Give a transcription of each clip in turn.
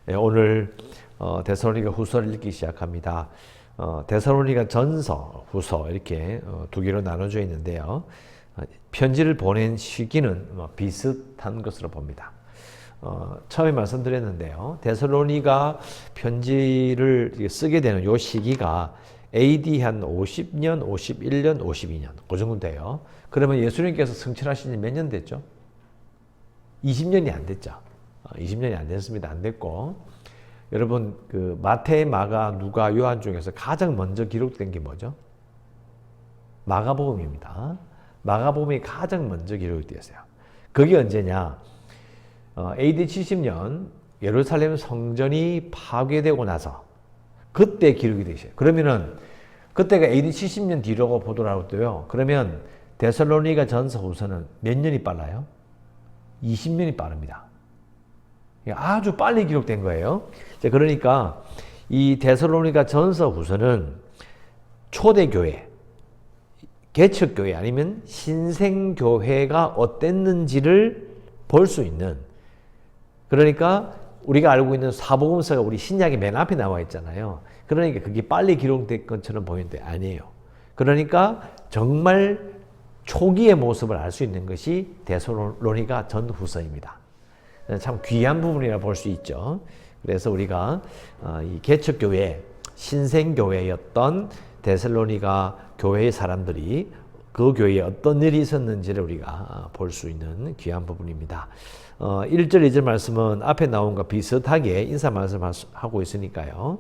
오늘 데살로니가 후서를 읽기 시작합니다. 데살로니가 전서, 후서 이렇게 두 개로 나눠져 있는데요. 편지를 보낸 시기는 비슷한 것으로 봅니다. 처음에 말씀드렸는데요. 데살로니가 편지를 쓰게 되는 요 시기가 AD 한 50년, 51년, 52년 그 정도 돼요. 그러면 예수님께서 성취하신 지 몇 년 됐죠? 20년이 안 됐죠. 20년이 안 됐습니다. 안 됐고, 여러분 그 마태, 마가, 누가, 요한 중에서 가장 먼저 기록된 게 뭐죠? 마가복음입니다. 마가복음이 가장 먼저 기록되었어요. 그게 언제냐? AD 70년 예루살렘 성전이 파괴되고 나서 그때 기록이 되셔요. 그러면은 그때가 AD 70년 뒤라고 보더라도 돼요. 그러면 데살로니가 전서 후서는 몇 년이 빨라요? 20년이 빠릅니다. 아주 빨리 기록된 거예요. 그러니까 이 데살로니가 전서 후서는 초대교회, 개척교회 아니면 신생교회가 어땠는지를 볼 수 있는, 그러니까 우리가 알고 있는 사복음서가 우리 신약의 맨 앞에 나와 있잖아요. 그러니까 그게 빨리 기록된 것처럼 보이는데 아니에요. 그러니까 정말 초기의 모습을 알 수 있는 것이 데살로니가 전후서입니다. 참 귀한 부분이라 볼 수 있죠. 그래서 우리가 이 개척교회, 신생교회였던 데살로니가 교회의 사람들이 그 교회에 어떤 일이 있었는지를 우리가 볼 수 있는 귀한 부분입니다. 1절, 2절 말씀은 앞에 나온 것 비슷하게 인사 말씀하고 있으니까요.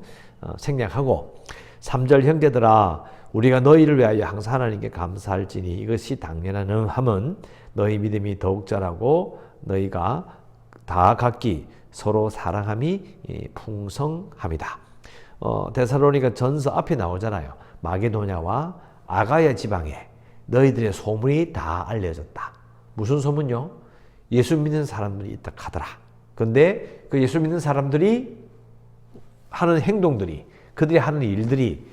생략하고 3절 형제들아 우리가 너희를 위하여 항상 하나님께 감사할지니 이것이 당연한 함은 너희 믿음이 더욱 자라고 너희가 다 각기 서로 사랑함이 풍성함이다. 데살로니가 전서 앞에 나오잖아요. 마게도냐와 아가야 지방에 너희들의 소문이 다 알려졌다. 무슨 소문요? 예수 믿는 사람들이 있다 하더라. 근데 그 예수 믿는 사람들이 하는 행동들이, 그들이 하는 일들이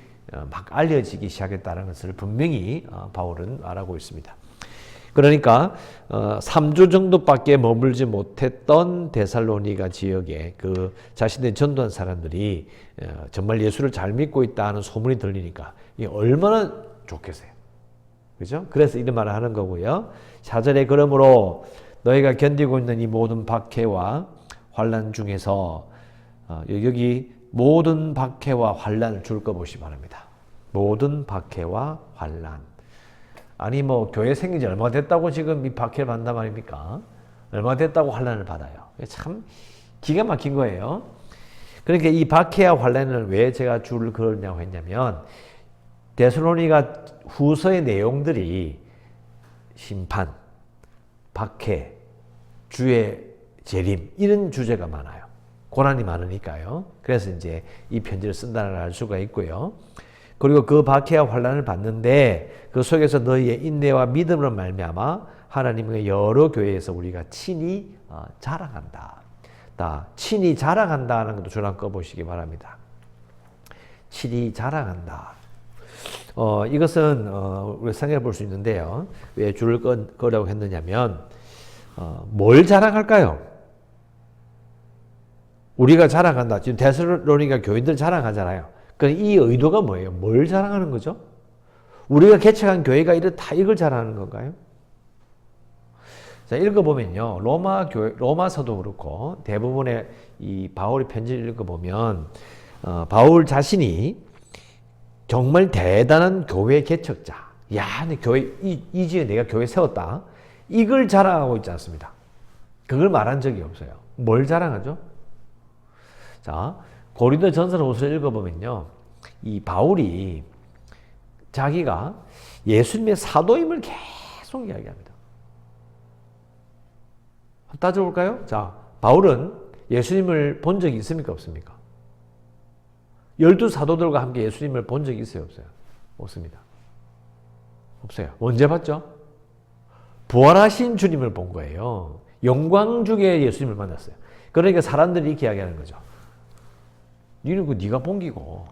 막 알려지기 시작했다는 것을 분명히 바울은 말하고 있습니다. 그러니까 3주 정도밖에 머물지 못했던 데살로니가 지역에 그 자신의 전도한 사람들이 정말 예수를 잘 믿고 있다 하는 소문이 들리니까 이게 얼마나 좋겠어요. 그죠? 그래서 이런 말을 하는 거고요. 4절에 그러므로 너희가 견디고 있는 이 모든 박해와 환난 중에서 여기 모든 박해와 환난을 줄 거 보시기 바랍니다. 모든 박해와 환난. 아니 뭐 교회 생긴 지 얼마 됐다고 지금 이 박해를 받는단 말입니까? 얼마 됐다고 환난을 받아요. 참 기가 막힌 거예요. 그러니까 이 박해와 환난을 왜 제가 줄을 그으냐고 했냐면 데살로니가 후서의 내용들이 심판, 박해, 주의 재림 이런 주제가 많아요. 고난이 많으니까요. 그래서 이제 이 편지를 쓴다는 걸 알 수가 있고요. 그리고 그 박해와 환난을 받는데 그 속에서 너희의 인내와 믿음으로 말미암아 하나님의 여러 교회에서 우리가 친히 자랑한다. 친히 자랑한다는 것도 줄 한번 꺼보시기 바랍니다. 친히 자랑한다. 이것은 우리가 생각해 볼 수 있는데요. 왜 줄을 꺼려고 했느냐면 뭘 자랑할까요? 우리가 자랑한다. 지금 데살로니가 교인들 자랑하잖아요. 그럼 이 의도가 뭐예요? 뭘 자랑하는 거죠? 우리가 개척한 교회가 이렇다 이걸 자랑하는 건가요? 자, 읽어보면요. 로마서도 그렇고 대부분의 이 바울의 편지를 읽어보면 바울 자신이 정말 대단한 교회 개척자. 야, 내 교회 이 지에 내가 교회 세웠다. 이걸 자랑하고 있지 않습니다. 그걸 말한 적이 없어요. 뭘 자랑하죠? 자, 고린도 전서를 우선 읽어보면요. 이 바울이 자기가 예수님의 사도임을 계속 이야기합니다. 따져볼까요? 자, 바울은 예수님을 본 적이 있습니까? 없습니까? 12사도들과 함께 예수님을 본 적이 있어요? 없어요? 없습니다. 없어요. 언제 봤죠? 부활하신 주님을 본 거예요. 영광 중에 예수님을 만났어요. 그러니까 사람들이 이렇게 이야기하는 거죠. 니는 그 네가 본기고,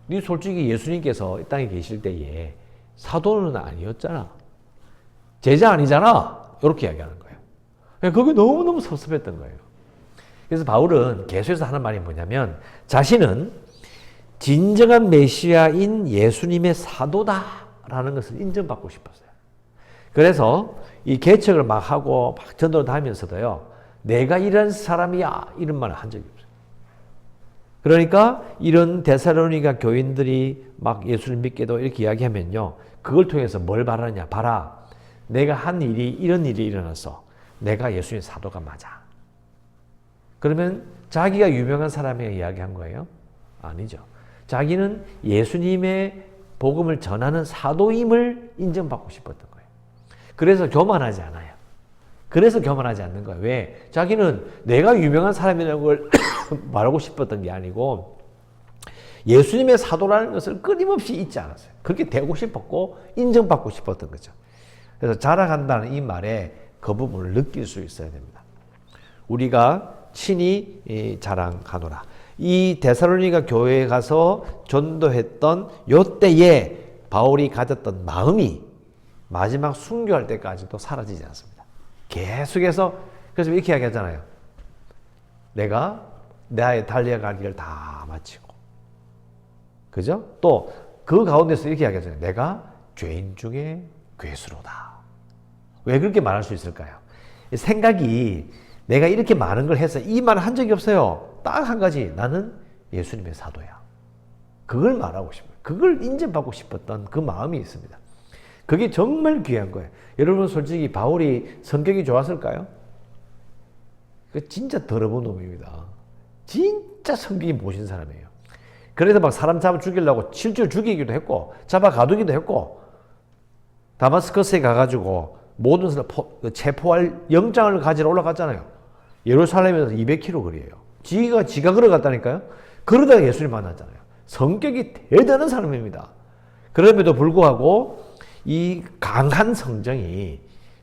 니 솔직히 예수님께서 이 땅에 계실 때에 사도는 아니었잖아. 제자 아니잖아. 이렇게 이야기하는 거예요. 그게 너무너무 섭섭했던 거예요. 그래서 바울은 계속해서 하는 말이 뭐냐면 자신은 진정한 메시아인 예수님의 사도다라는 것을 인정받고 싶었어요. 그래서 이 개척을 막 하고 막 전도를 다니면서도요. 내가 이런 사람이야 이런 말을 한 적이 없어요. 그러니까 이런 데살로니가 교인들이 막 예수를 믿게도 이렇게 이야기하면요. 그걸 통해서 뭘 바라느냐. 봐라. 내가 한 일이 이런 일이 일어났어. 내가 예수님의 사도가 맞아. 그러면 자기가 유명한 사람에게 이야기한 거예요? 아니죠. 자기는 예수님의 복음을 전하는 사도임을 인정받고 싶었던 거예요. 그래서 교만하지 않아요. 그래서 교만하지 않는 거예요. 왜? 자기는 내가 유명한 사람이라는 걸 말하고 싶었던 게 아니고 예수님의 사도라는 것을 끊임없이 잊지 않았어요. 그렇게 되고 싶었고 인정받고 싶었던 거죠. 그래서 자랑한다는 이 말에 그 부분을 느낄 수 있어야 됩니다. 우리가 친히 자랑하노라. 이 데살로니가 교회에 가서 전도했던 요때에 바울이 가졌던 마음이 마지막 순교할 때까지도 사라지지 않습니다. 계속해서 그래서 이렇게 이야기하잖아요. 내가 나의 달려갈 길을 다 마치고 그죠? 또 그 가운데서 이렇게 이야기하잖아요. 내가 죄인 중에 괴수로다. 왜 그렇게 말할 수 있을까요? 생각이 내가 이렇게 많은 걸 해서 이 말을 한 적이 없어요. 딱 한 가지. 나는 예수님의 사도야. 그걸 말하고 싶어요. 그걸 인정받고 싶었던 그 마음이 있습니다. 그게 정말 귀한 거예요. 여러분 솔직히 바울이 성격이 좋았을까요? 그 진짜 더러운 놈입니다. 진짜 성격이 모신 사람이에요. 그래서 막 사람 잡아 죽이려고 실제로 죽이기도 했고 잡아 가두기도 했고 다마스커스에 가가지고 모든 사람 체포할 영장을 가지러 올라갔잖아요. 예루살렘에서 200km 거리예요. 지가 걸어갔다니까요. 그러다가 예수님 만났잖아요. 성격이 대단한 사람입니다. 그럼에도 불구하고 이 강한 성정이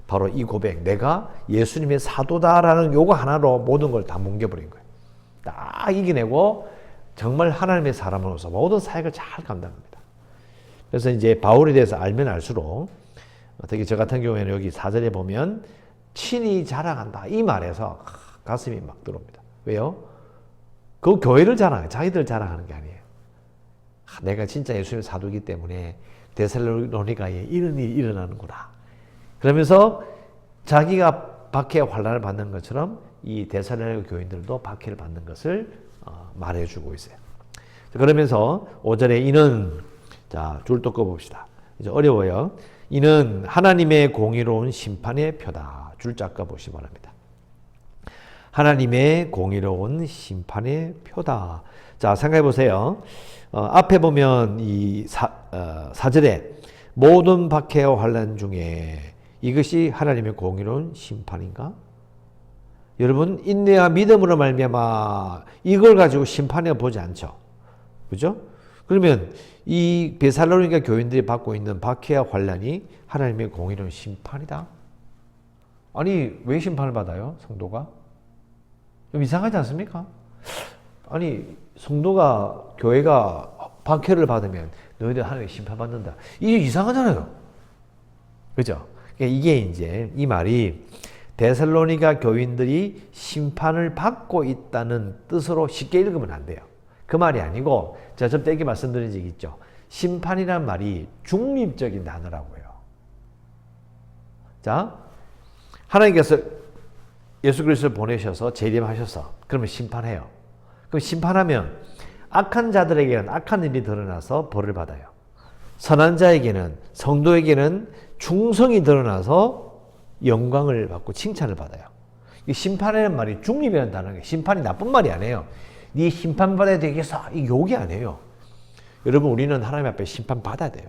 바로 이 고백, 내가 예수님의 사도다라는 요거 하나로 모든 걸 다 뭉개버린 거예요. 딱 이겨내고 정말 하나님의 사람으로서 모든 사역을 잘 감당합니다. 그래서 이제 바울에 대해서 알면 알수록 특히 저 같은 경우에는 여기 4절에 보면 친히 자랑한다 이 말에서 가슴이 막 들어옵니다. 왜요? 그 교회를 자랑해요. 자기들 자랑하는 게 아니에요. 내가 진짜 예수님의 사도이기 때문에 데살로니가에 이런 일이 일어나는구나. 그러면서 자기가 박해와 환난을 받는 것처럼 이 데살로니가 교인들도 박해를 받는 것을 말해주고 있어요. 그러면서 5절에 이는 자 줄도 꺼봅시다. 이제 어려워요. 이는 하나님의 공의로운 심판의 표다. 줄자 꺼보시기 바랍니다. 하나님의 공의로운 심판의 표다. 자 생각해 보세요. 앞에 보면 이 4절에 모든 박해와 환난 중에 이것이 하나님의 공의로운 심판인가? 여러분 인내와 믿음으로 말미암아 이걸 가지고 심판해 보지 않죠. 그죠? 그러면 이 데살로니가 교인들이 받고 있는 박해와 환난이 하나님의 공의로운 심판이다. 아니 왜 심판을 받아요? 성도가? 좀 이상하지 않습니까? 아니 성도가 교회가 박해를 받으면 너희들 하나님의 심판받는다. 이게 이상하잖아요. 그죠? 이게 이제 이 말이 데살로니가 교인들이 심판을 받고 있다는 뜻으로 쉽게 읽으면 안 돼요. 그 말이 아니고 제가 좀 떼기 말씀드린 적이 있죠. 심판이란 말이 중립적인 단어라고요. 자, 하나님께서 예수 그리스도를 보내셔서 재림하셔서 그러면 심판해요. 그럼 심판하면 악한 자들에게는 악한 일이 드러나서 벌을 받아요. 선한 자에게는 성도에게는 충성이 드러나서 영광을 받고 칭찬을 받아요. 이 심판이라는 말이 중립이라는 단어예요. 심판이 나쁜 말이 아니에요. 네 심판받아야 되겠어. 이 욕이 아니에요. 여러분 우리는 하나님 앞에 심판받아야 돼요.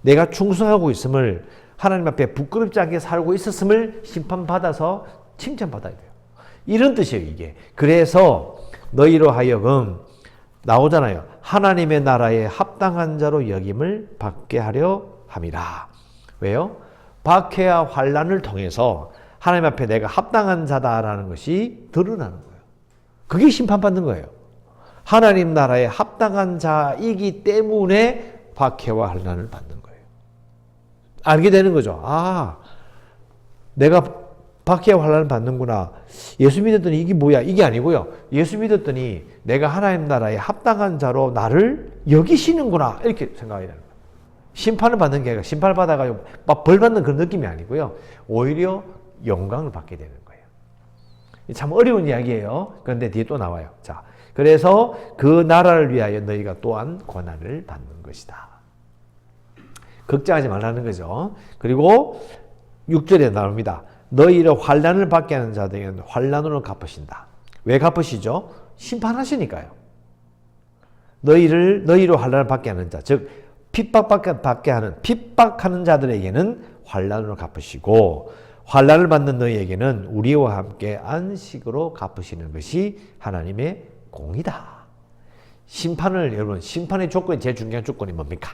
내가 충성하고 있음을 하나님 앞에 부끄럽지 않게 살고 있었음을 심판받아서 칭찬받아야 돼요. 이런 뜻이에요 이게. 그래서 너희로 하여금 나오잖아요. 하나님의 나라에 합당한 자로 여김을 받게 하려 함이라. 왜요? 박해와 환난을 통해서 하나님 앞에 내가 합당한 자다라는 것이 드러나는 거예요. 그게 심판받는 거예요. 하나님 나라에 합당한 자이기 때문에 박해와 환난을 받는 거예요. 알게 되는 거죠. 아, 내가 박해와 환난을 받는구나. 예수 믿었더니 이게 뭐야? 이게 아니고요. 예수 믿었더니 내가 하나님 나라에 합당한 자로 나를 여기시는구나. 이렇게 생각해야 되는 거예요. 심판을 받는 게 아니라 심판을 받아가지고 막 벌 받는 그런 느낌이 아니고요. 오히려 영광을 받게 되는 거예요. 참 어려운 이야기예요. 그런데 뒤에 또 나와요. 자, 그래서 그 나라를 위하여 너희가 또한 고난을 받는 것이다. 걱정하지 말라는 거죠. 그리고 6절에 나옵니다. 너희를 환난을 받게 하는 자들에게는 환난으로 갚으신다. 왜 갚으시죠? 심판하시니까요. 너희로 환난을 받게 하는 자, 즉 핍박하는 자들에게는 환난으로 갚으시고 환난을 받는 너희에게는 우리와 함께 안식으로 갚으시는 것이 하나님의 공이다. 여러분, 심판의 조건이 제일 중요한 조건이 뭡니까?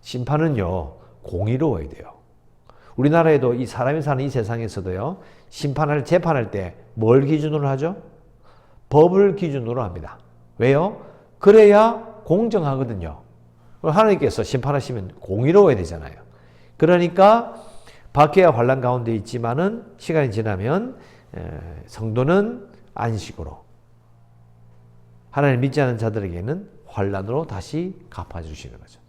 심판은요, 공의로워야 돼요. 우리나라에도 이 사람이 사는 이 세상에서도요, 재판할 때 뭘 기준으로 하죠? 법을 기준으로 합니다. 왜요? 그래야 공정하거든요. 하나님께서 심판하시면 공의로워야 되잖아요. 그러니까 박해와 환난 가운데 있지만은 시간이 지나면 성도는 안식으로, 하나님 믿지 않는 자들에게는 환난으로 다시 갚아주시는 거죠.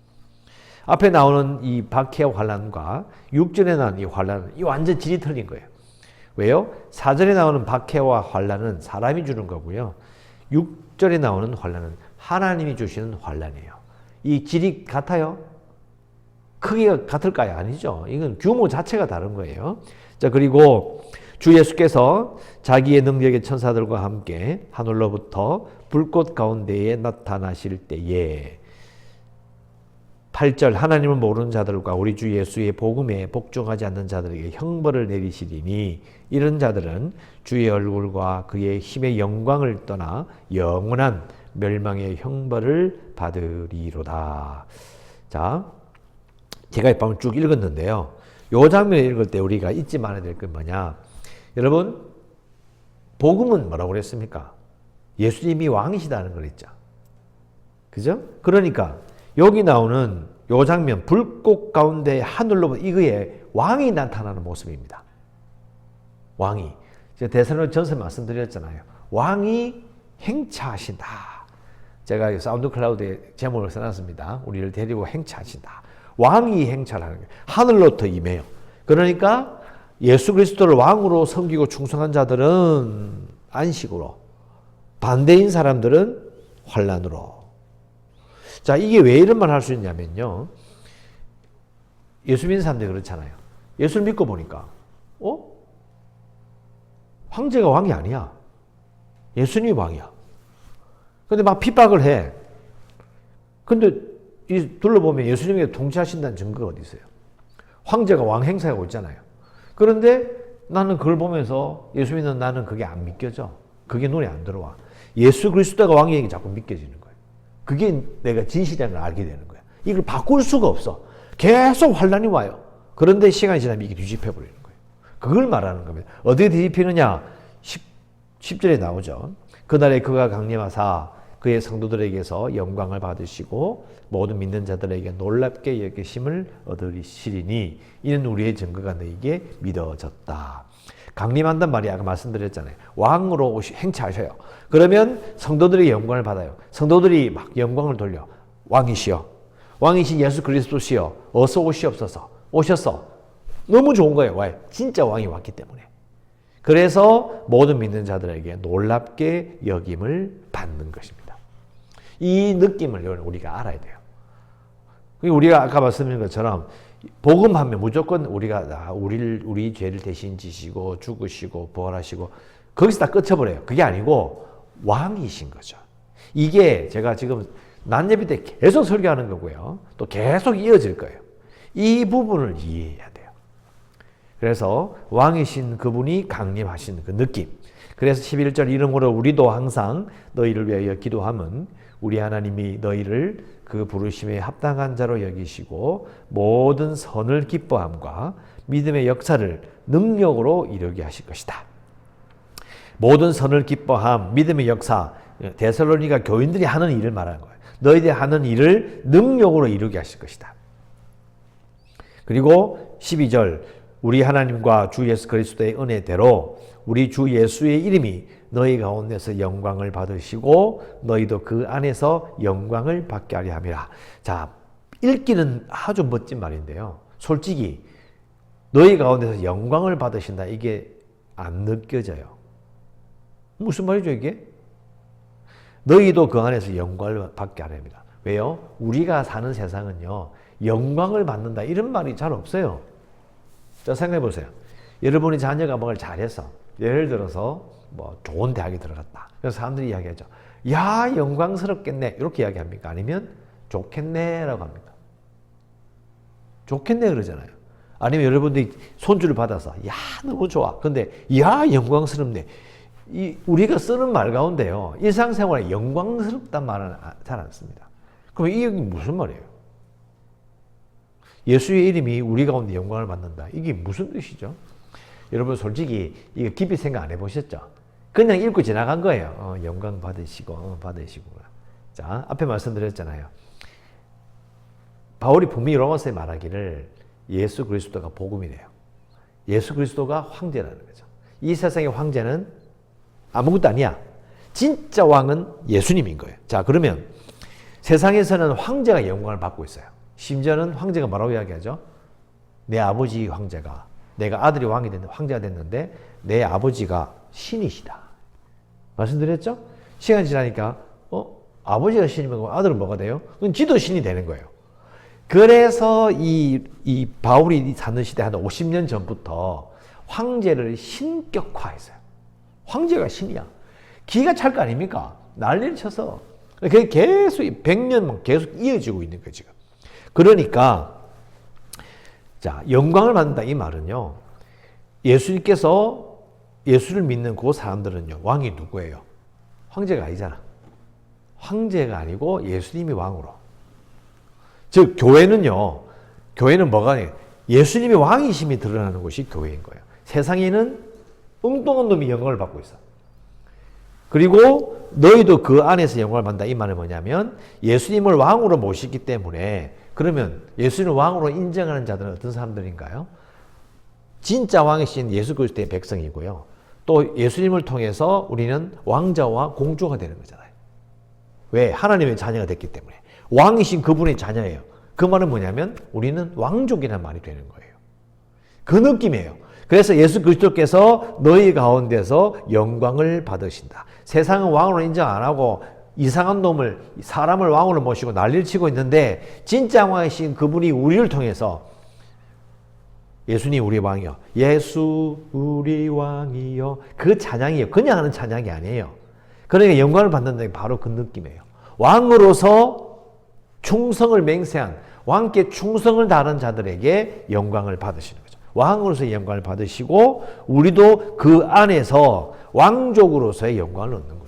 앞에 나오는 이 박해와 환난과 6절에 나오는 이 환난은 이 완전 질이 틀린 거예요. 왜요? 4절에 나오는 박해와 환난은 사람이 주는 거고요. 6절에 나오는 환난은 하나님이 주시는 환난이에요. 이 질이 같아요? 크기가 같을까요? 아니죠. 이건 규모 자체가 다른 거예요. 자, 그리고 주 예수께서 자기의 능력의 천사들과 함께 하늘로부터 불꽃 가운데에 나타나실 때에 8절 하나님을 모르는 자들과 우리 주 예수의 복음에 복종하지 않는 자들에게 형벌을 내리시리니 이런 자들은 주의 얼굴과 그의 힘의 영광을 떠나 영원한 멸망의 형벌을 받으리로다. 자, 제가 방금 쭉 읽었는데요. 이 장면을 읽을 때 우리가 잊지 말아야 될 건 뭐냐. 여러분, 복음은 뭐라고 그랬습니까? 예수님이 왕이시다는 걸 했죠. 그죠? 그러니까 여기 나오는 이 장면, 불꽃 가운데 하늘로 이거에 왕이 나타나는 모습입니다. 왕이. 제가 데살로니가 전서 말씀드렸잖아요. 왕이 행차하신다. 제가 사운드 클라우드에 제목을 써놨습니다. 우리를 데리고 행차하신다. 왕이 행차를 하는 거예요. 하늘로부터 임해요. 그러니까 예수 그리스도를 왕으로 섬기고 충성한 자들은 안식으로, 반대인 사람들은 환난으로. 자, 이게 왜 이런 말 할 수 있냐면요. 예수 믿는 사람들이 그렇잖아요. 예수를 믿고 보니까, 황제가 왕이 아니야. 예수님이 왕이야. 근데 막 핍박을 해. 근데 둘러보면 예수님이 통치하신다는 증거가 어디 있어요? 황제가 왕 행사하고 있잖아요. 그런데 나는 그걸 보면서 예수 믿는 나는 그게 안 믿겨져. 그게 눈에 안 들어와. 예수 그리스도가 왕이에게 자꾸 믿겨지는 거예요. 그게 내가 진실이라는 걸 알게 되는 거야. 이걸 바꿀 수가 없어. 계속 환난이 와요. 그런데 시간이 지나면 이게 뒤집혀 버리는 거예요. 그걸 말하는 겁니다. 어떻게 뒤집히느냐? 10절에 나오죠. 그날에 그가 강림하사 그의 성도들에게서 영광을 받으시고 모든 믿는 자들에게 놀랍게 여기심을 얻으시리니 이는 우리의 증거가 너에게 믿어졌다. 강림한단 말이 아까 말씀드렸잖아요. 왕으로 행차하셔요. 그러면 성도들이 영광을 받아요. 성도들이 막 영광을 돌려. 왕이시여, 왕이신 예수 그리스도시여, 어서 오시옵소서. 오셨어. 너무 좋은 거예요. 왜? 진짜 왕이 왔기 때문에. 그래서 모든 믿는 자들에게 놀랍게 여김을 받는 것입니다. 이 느낌을 우리가 알아야 돼요. 우리가 아까 말씀드린 것처럼 복음하면 무조건 우리 죄를 대신 지시고 죽으시고 부활하시고 거기서 다 끝쳐버려요. 그게 아니고 왕이신 거죠. 이게 제가 지금 난예비 때 계속 설교하는 거고요. 또 계속 이어질 거예요. 이 부분을 이해해야 돼요. 그래서 왕이신 그분이 강림하신 그 느낌. 그래서 11절 이름으로 우리도 항상 너희를 위하여 기도함은 우리 하나님이 너희를 그 부르심에 합당한 자로 여기시고 모든 선을 기뻐함과 믿음의 역사를 능력으로 이루게 하실 것이다. 모든 선을 기뻐함, 믿음의 역사, 데살로니가 교인들이 하는 일을 말하는 거예요. 너희들이 하는 일을 능력으로 이루게 하실 것이다. 그리고 12절 우리 하나님과 주 예수 그리스도의 은혜대로 우리 주 예수의 이름이 너희 가운데서 영광을 받으시고 너희도 그 안에서 영광을 받게 하려 함이라. 자, 읽기는 아주 멋진 말인데요. 솔직히 너희 가운데서 영광을 받으신다. 이게 안 느껴져요. 무슨 말이죠 이게? 너희도 그 안에서 영광을 받게 하려 합니다. 왜요? 우리가 사는 세상은요. 영광을 받는다 이런 말이 잘 없어요. 자, 생각해 보세요. 여러분이 자녀가 뭘 잘해서 예를 들어서 뭐 좋은 대학에 들어갔다. 그래서 사람들이 이야기하죠. 야, 영광스럽겠네. 이렇게 이야기합니까? 아니면 좋겠네라고 합니까? 좋겠네 그러잖아요. 아니면 여러분들이 손주를 받아서 야, 너무 좋아. 근데 야, 영광스럽네. 우리가 쓰는 말 가운데요. 일상생활에 영광스럽단 말은 잘 안 씁니다. 그럼 이게 무슨 말이에요? 예수의 이름이 우리 가운데 영광을 받는다. 이게 무슨 뜻이죠? 여러분 솔직히 이거 깊이 생각 안 해보셨죠? 그냥 읽고 지나간 거예요. 영광 받으시고 받으시고. 자, 앞에 말씀드렸잖아요. 바울이 분명히 로마서에 말하기를 예수 그리스도가 복음이래요. 예수 그리스도가 황제라는 거죠. 이 세상의 황제는 아무것도 아니야. 진짜 왕은 예수님인 거예요. 자, 그러면 세상에서는 황제가 영광을 받고 있어요. 심지어는 황제가 뭐라고 이야기하죠? 내 아버지 황제가, 내가 아들이 왕이 됐는데 황제가 됐는데 내 아버지가 신이시다. 말씀드렸죠? 시간이 지나니까 아버지가 신이면 아들은 뭐가 돼요? 그럼 지도 신이 되는 거예요. 그래서 이 바울이 사는 시대 한 50년 전부터 황제를 신격화했어요. 황제가 신이야. 기가 찰 거 아닙니까? 난리를 쳐서. 그게 계속 100년 계속 이어지고 있는 거예요, 지금. 그러니까 자, 영광을 받는다 이 말은요. 예수님께서 예수를 믿는 그 사람들은요. 왕이 누구예요? 황제가 아니잖아. 황제가 아니고 예수님이 왕으로. 즉 교회는요. 교회는 뭐가 아니에요? 예수님이 왕이심이 드러나는 곳이 교회인 거예요. 세상에는 엉뚱한 놈이 영광을 받고 있어. 그리고 너희도 그 안에서 영광을 받는다. 이 말은 뭐냐면 예수님을 왕으로 모시기 때문에 그러면 예수님을 왕으로 인정하는 자들은 어떤 사람들인가요? 진짜 왕이신 예수 그리스도의 백성이고요. 또 예수님을 통해서 우리는 왕자와 공주가 되는 거잖아요. 왜? 하나님의 자녀가 됐기 때문에. 왕이신 그분의 자녀예요. 그 말은 뭐냐면 우리는 왕족이라는 말이 되는 거예요. 그 느낌이에요. 그래서 예수 그리스도께서 너희 가운데서 영광을 받으신다. 세상은 왕으로 인정 안 하고 이상한 놈을 사람을 왕으로 모시고 난리를 치고 있는데 진짜 왕이신 그분이 우리를 통해서 예수님 우리 왕이요. 예수 우리 왕이요. 그 찬양이에요. 그냥 하는 찬양이 아니에요. 그러니까 영광을 받는다는 게 바로 그 느낌이에요. 왕으로서 충성을 맹세한 왕께 충성을 다하는 자들에게 영광을 받으시는 거죠. 왕으로서의 영광을 받으시고 우리도 그 안에서 왕족으로서의 영광을 얻는 거예요.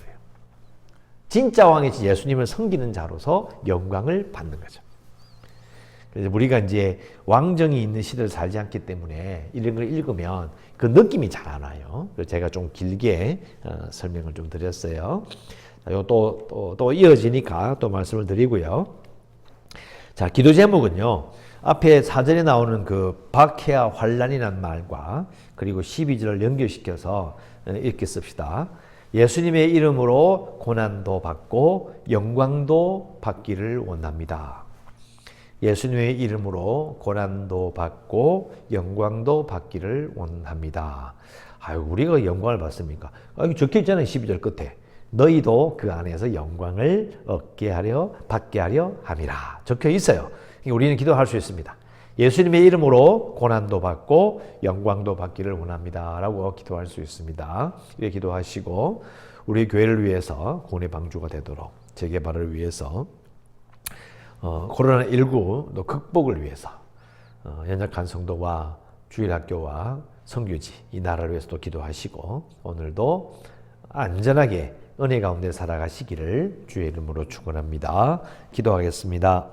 진짜 왕이신 예수님을 섬기는 자로서 영광을 받는 거죠. 그래서 우리가 이제 왕정이 있는 시대를 살지 않기 때문에 이런 걸 읽으면 그 느낌이 잘 안 와요. 그래서 제가 좀 길게 설명을 좀 드렸어요. 또 이어지니까 또 말씀을 드리고요. 자, 기도 제목은요. 앞에 사전에 나오는 그 박해와 환란이라는 말과 그리고 12절을 연결시켜서 읽겠습니다. 예수님의 이름으로 고난도 받고 영광도 받기를 원합니다. 예수님의 이름으로 고난도 받고 영광도 받기를 원합니다. 아유, 우리가 영광을 받습니까? 여기 적혀 있잖아요. 12절 끝에. 너희도 그 안에서 영광을 얻게 하려 받게 하려 함이라. 적혀 있어요. 우리는 기도할 수 있습니다. 예수님의 이름으로 고난도 받고 영광도 받기를 원합니다. 라고 기도할 수 있습니다. 이렇게 기도하시고 우리 교회를 위해서 구원의 방주가 되도록 재개발을 위해서 코로나19 극복을 위해서 연약한 성도와 주일학교와 선교지 이 나라를 위해서도 기도하시고 오늘도 안전하게 은혜 가운데 살아가시기를 주의 이름으로 축원합니다. 기도하겠습니다.